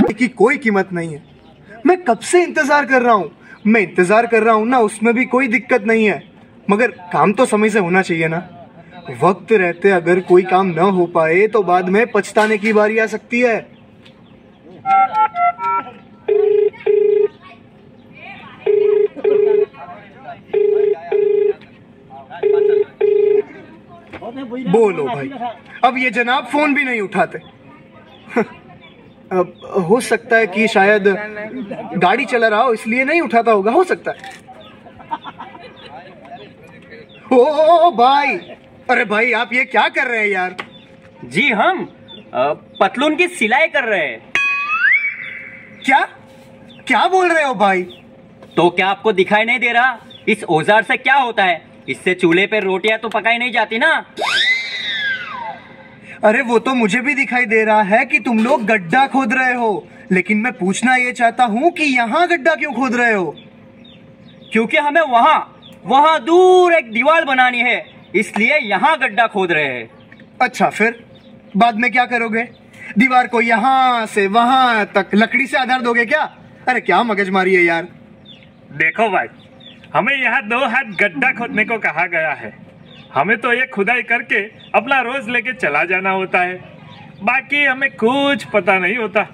की कोई कीमत नहीं है। मैं कब से इंतजार कर रहा हूँ। मैं इंतजार कर रहा हूँ ना, उसमें भी कोई दिक्कत नहीं है, मगर काम तो समय से होना चाहिए ना। वक्त रहते अगर कोई काम न हो पाए तो बाद में पछताने की बारी आ सकती है। बोलो भाई, अब ये जनाब फोन भी नहीं उठाते। अब हो सकता है कि शायद गाड़ी चला रहा हो इसलिए नहीं उठाता होगा, हो सकता है। ओ भाई, अरे भाई आप ये क्या कर रहे हैं यार? जी हम पतलून की सिलाई कर रहे हैं। क्या क्या बोल रहे हो भाई? तो क्या आपको दिखाई नहीं दे रहा? इस औजार से क्या होता है? इससे चूल्हे पे रोटियां तो पकाई नहीं जाती ना। अरे वो तो मुझे भी दिखाई दे रहा है कि तुम लोग गड्ढा खोद रहे हो, लेकिन मैं पूछना ये चाहता हूँ कि यहाँ गड्ढा क्यों खोद रहे हो? क्योंकि हमें वहाँ दूर एक दीवार बनानी है, इसलिए यहाँ गड्ढा खोद रहे हैं। अच्छा, फिर बाद में क्या करोगे? दीवार को यहाँ से वहां तक लकड़ी से आधार दोगे क्या? अरे क्या मगजमारी है यार। देखो भाई, हमें यहाँ 2 हाथ गड्ढा खोदने को कहा गया है। हमें तो ये खुदाई करके अपना रोज लेके चला जाना होता है, बाकी हमें कुछ पता नहीं होता।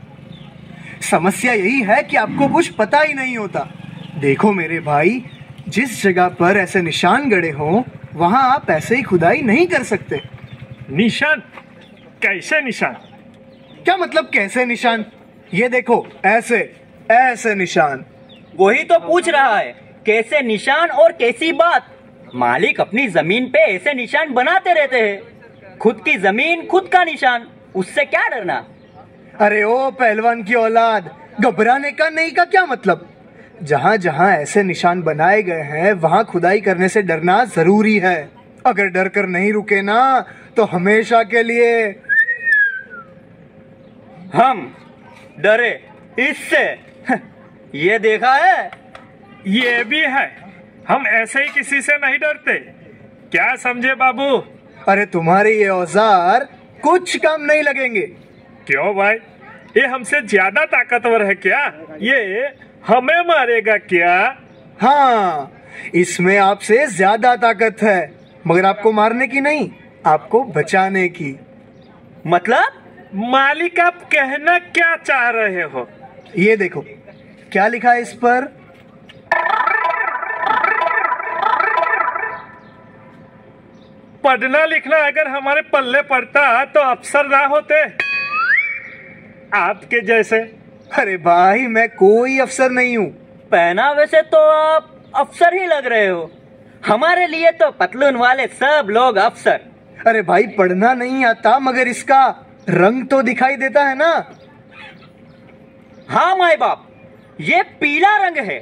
समस्या यही है कि आपको कुछ पता ही नहीं होता। देखो मेरे भाई, जिस जगह पर ऐसे निशान गड़े हों वहां आप ऐसे ही खुदाई नहीं कर सकते। निशान? कैसे निशान? क्या मतलब कैसे निशान? ये देखो, ऐसे ऐसे निशान। वही तो पूछ रहा है, कैसे निशान और कैसी बात? मालिक अपनी जमीन पे ऐसे निशान बनाते रहते हैं। खुद की जमीन खुद का निशान, उससे क्या डरना? अरे ओ पहलवान की औलाद, घबराने का नहीं का क्या मतलब? जहाँ जहाँ ऐसे निशान बनाए गए हैं वहाँ खुदाई करने से डरना जरूरी है। अगर डर कर नहीं रुके ना तो हमेशा के लिए हम डरे इससे। ये देखा है? ये भी है, हम ऐसे ही किसी से नहीं डरते। क्या समझे बाबू? अरे तुम्हारे ये औजार कुछ काम नहीं लगेंगे। क्यों भाई, ये हमसे ज्यादा ताकतवर है क्या? ये हमें मारेगा क्या? हाँ, इसमें आपसे ज्यादा ताकत है, मगर आपको मारने की नहीं, आपको बचाने की। मतलब? मालिक आप कहना क्या चाह रहे हो? ये देखो क्या लिखा है इस पर। पढ़ना लिखना अगर हमारे पल्ले पड़ता तो अफसर ना होते आपके जैसे। अरे भाई, मैं कोई अफसर नहीं हूँ। पहनावे से तो आप अफसर ही लग रहे हो। हमारे लिए तो पतलून वाले सब लोग अफसर। अरे भाई, पढ़ना नहीं आता मगर इसका रंग तो दिखाई देता है ना। हाँ माई बाप, ये पीला रंग है।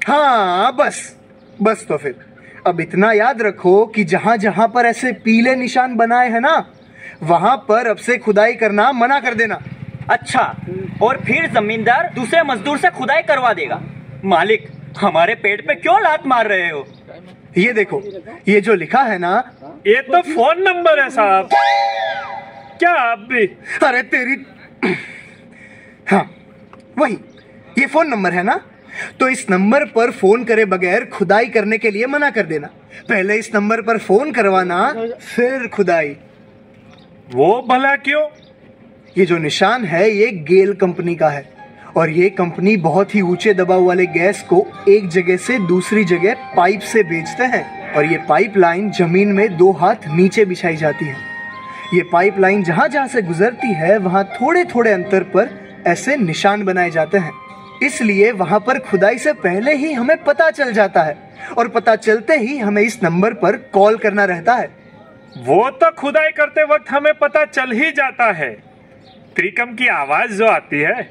हाँ बस तो फिर अब इतना याद रखो कि जहां जहां पर ऐसे पीले निशान बनाए हैं ना, वहां पर अब से खुदाई करना मना कर देना। अच्छा, और फिर जमींदार दूसरे मजदूर से खुदाई करवा देगा। मालिक, हमारे पेट पे क्यों लात मार रहे हो? ये देखो, ये जो लिखा है ना, ये तो फोन नंबर है साहब। क्या आप भी? अरे तेरी हाँ वही, ये फोन नंबर है ना, तो इस नंबर पर फोन करे बगैर खुदाई करने के लिए मना कर देना। पहले इस नंबर पर फोन करवाना, फिर खुदाई। वो भला क्यों? ये जो निशान है ये गेल कंपनी का है, और ये कंपनी बहुत ही ऊंचे दबाव वाले गैस को एक जगह से दूसरी जगह पाइप से भेजते हैं, और ये पाइपलाइन जमीन में 2 हाथ नीचे बिछाई जाती है। ये पाइपलाइन जहां जहां से गुजरती है वहां थोड़े थोड़े अंतर पर ऐसे निशान बनाए जाते हैं। इसलिए वहां पर खुदाई से पहले ही हमें पता चल जाता है, और पता चलते ही हमें इस नंबर पर कॉल करना रहता है। वो तो खुदाई करते वक्त हमें पता चल ही जाता है, त्रिकम की आवाज जो आती है।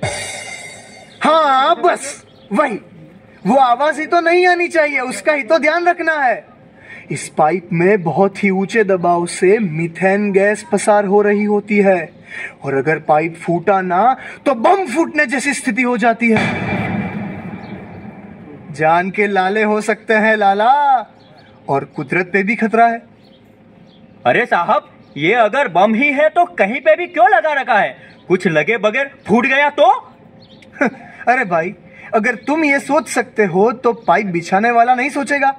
हाँ बस वही, वो आवाज ही तो नहीं आनी चाहिए, उसका ही तो ध्यान रखना है। इस पाइप में बहुत ही ऊंचे दबाव से मीथेन गैस पसार हो रही होती है, और अगर पाइप फूटा ना तो बम फूटने जैसी स्थिति हो जाती है। जान के लाले हो सकते हैं लाला, और कुदरत पे भी खतरा है। अरे साहब, ये अगर बम ही है तो कहीं पे भी क्यों लगा रखा है? कुछ लगे बगैर फूट गया तो? अरे भाई, अगर तुम ये सोच सकते हो तो पाइप बिछाने वाला नहीं सोचेगा।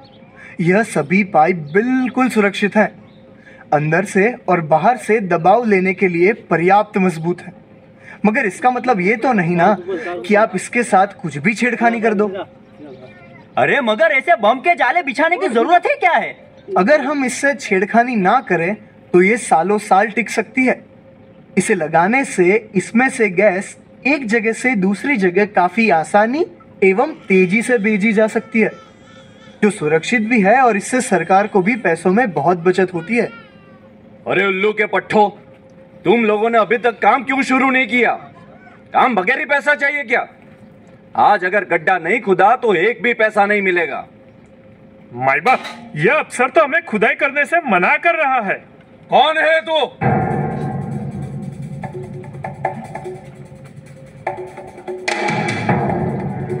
यह सभी पाइप बिल्कुल सुरक्षित हैं। अंदर से और बाहर से दबाव लेने के लिए पर्याप्त मजबूत है। मगर इसका मतलब ये तो नहीं ना कि आप इसके साथ कुछ भी छेड़खानी कर दो। अरे मगर ऐसे बम के जाले बिछाने की जरूरत ही क्या है? अगर हम इससे छेड़खानी ना करें तो ये सालों साल टिक सकती है। इसे लगाने से इसमें से गैस एक जगह से दूसरी जगह काफी आसानी एवं तेजी से भेजी जा सकती है, जो सुरक्षित भी है और इससे सरकार को भी पैसों में बहुत बचत होती है। अरे उल्लू के पट्ठो, तुम लोगों ने अभी तक काम क्यों शुरू नहीं किया? काम बगैर ही पैसा चाहिए क्या? आज अगर गड्ढा नहीं खुदा तो एक भी पैसा नहीं मिलेगा। माई बाप, यह अफसर तो हमें खुदाई करने से मना कर रहा है। कौन है तू?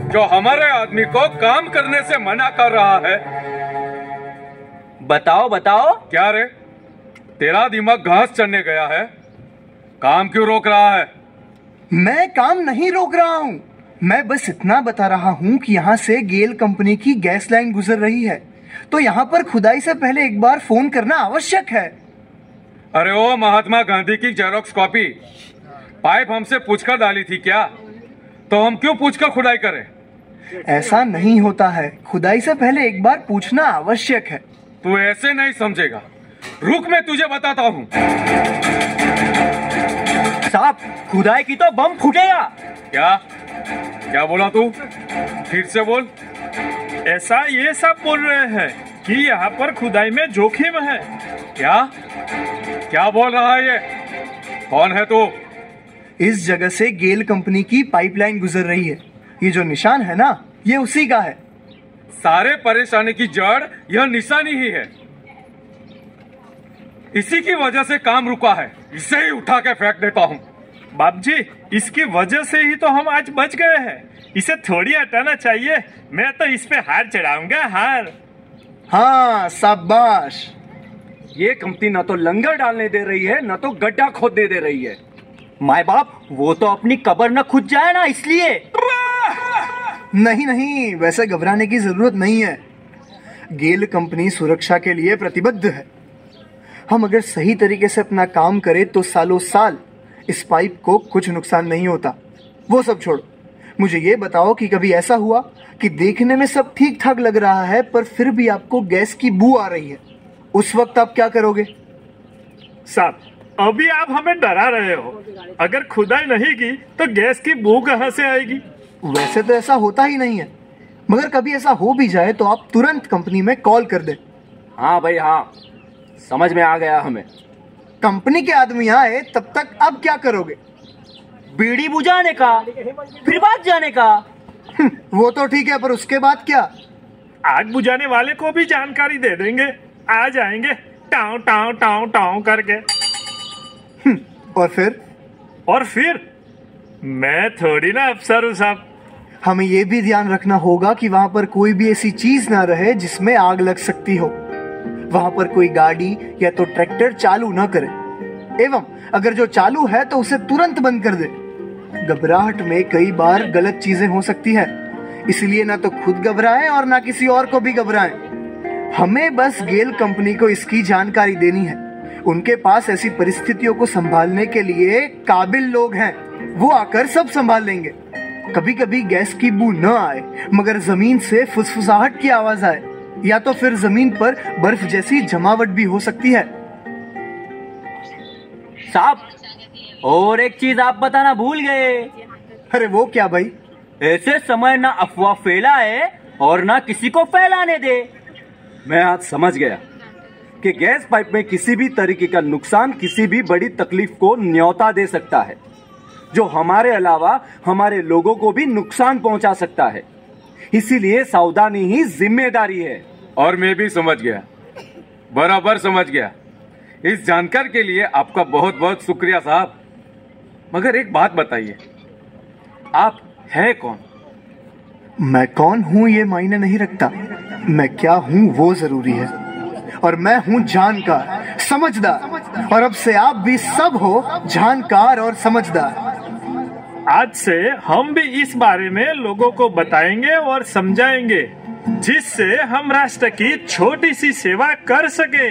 जो हमारे आदमी को काम करने से मना कर रहा है? बताओ बताओ। क्या रे, तेरा दिमाग घास चढ़ने गया है? काम क्यों रोक रहा है? मैं काम नहीं रोक रहा हूँ, मैं बस इतना बता रहा हूँ कि यहाँ से गेल कंपनी की गैस लाइन गुजर रही है, तो यहाँ पर खुदाई से पहले एक बार फोन करना आवश्यक है। अरे ओ महात्मा गांधी की जेरोक्स कॉपी, पाइप हमसे पूछकर डाली थी क्या? तो हम क्यों पूछकर खुदाई करें? ऐसा नहीं होता है, खुदाई से पहले एक बार पूछना आवश्यक है। तू ऐसे नहीं समझेगा, रुक मैं तुझे बताता हूँ। साहब, खुदाई की तो बम फूटेगा। क्या क्या बोला तू? फिर से बोल। ऐसा ये सब बोल रहे हैं कि यहाँ पर खुदाई में जोखिम है। क्या क्या बोल रहा है ये? कौन है तू? इस जगह से गेल कंपनी की पाइपलाइन गुजर रही है। ये जो निशान है ना, ये उसी का है। सारे परेशानी की जड़ यह निशानी ही है। इसी की वजह से काम रुका है। इसे ही उठा के फेंक देता हूँ। बाप जी, इसकी वजह से ही तो हम आज बच गए हैं। इसे थोड़ी हटाना चाहिए। मैं तो इस पे हार चढ़ाऊंगा, हार। हाँ, शाबाश। ये कंपनी ना तो लंगर डालने दे रही है, ना तो गड्ढा खोदने दे रही है। माय बाप, वो तो अपनी कब्र न खुद जाए ना, इसलिए। नहीं नहीं, वैसे घबराने की जरूरत नहीं है। गेल कंपनी सुरक्षा के लिए प्रतिबद्ध है। हम अगर सही तरीके से अपना काम करें तो सालों साल इस पाइप को कुछ नुकसान नहीं होता। वो सब छोड़ो, मुझे ये बताओ कि कभी ऐसा हुआ कि देखने में सब ठीक ठाक लग रहा है पर फिर भी आपको गैस की बू आ रही है? उस वक्त आप क्या करोगे? साहब, अभी आप हमें डरा रहे हो। अगर खुदाई नहीं की तो गैस की बू कहाँ से आएगी? वैसे तो ऐसा होता ही नहीं है, मगर कभी ऐसा हो भी जाए तो आप तुरंत कंपनी में कॉल कर दें। हाँ भाई हाँ, समझ में आ गया हमें। कंपनी के आदमी आए तब तक अब क्या करोगे? बीड़ी बुझाने का, फिर भाग जाने का। वो तो ठीक है, पर उसके बाद क्या? आग बुझाने वाले को भी जानकारी दे देंगे। आ जाएंगे टाउ टाउ टाउ टाउ करके। और फिर मैं थोड़ी ना अफसर हूँ साहब। हमें ये भी ध्यान रखना होगा कि वहाँ पर कोई भी ऐसी चीज ना रहे जिसमें आग लग सकती हो। वहाँ पर कोई गाड़ी या तो ट्रैक्टर चालू ना करे, एवं अगर जो चालू है तो उसे तुरंत बंद कर दे। घबराहट में कई बार गलत चीजें हो सकती है, इसलिए ना तो खुद घबराएं और ना किसी और को भी घबराएं। हमें बस गेल कंपनी को इसकी जानकारी देनी है। उनके पास ऐसी परिस्थितियों को संभालने के लिए काबिल लोग हैं, वो आकर सब संभाल लेंगे। कभी कभी गैस की बू न आए मगर जमीन से फुसफुसाहट की आवाज आए, या तो फिर जमीन पर बर्फ जैसी जमावट भी हो सकती है। साहब, और एक चीज आप बताना भूल गए। अरे वो क्या भाई? ऐसे समय ना अफवाह फैलाए और ना किसी को फैलाने दे। मैं आज समझ गया कि गैस पाइप में किसी भी तरीके का नुकसान किसी भी बड़ी तकलीफ को न्योता दे सकता है, जो हमारे अलावा हमारे लोगों को भी नुकसान पहुंचा सकता है। इसीलिए सावधानी ही जिम्मेदारी है। और मैं भी समझ गया, बराबर समझ गया। इस जानकारी के लिए आपका बहुत बहुत शुक्रिया साहब। मगर एक बात बताइए, आप है कौन? मैं कौन हूँ ये मायने नहीं रखता, मैं क्या हूँ वो जरूरी है। और मैं हूँ जानकार, समझदार, और अब से आप भी सब हो जानकार और समझदार। आज से हम भी इस बारे में लोगों को बताएंगे और समझाएंगे, जिससे हम राष्ट्र की छोटी सी सेवा कर सके।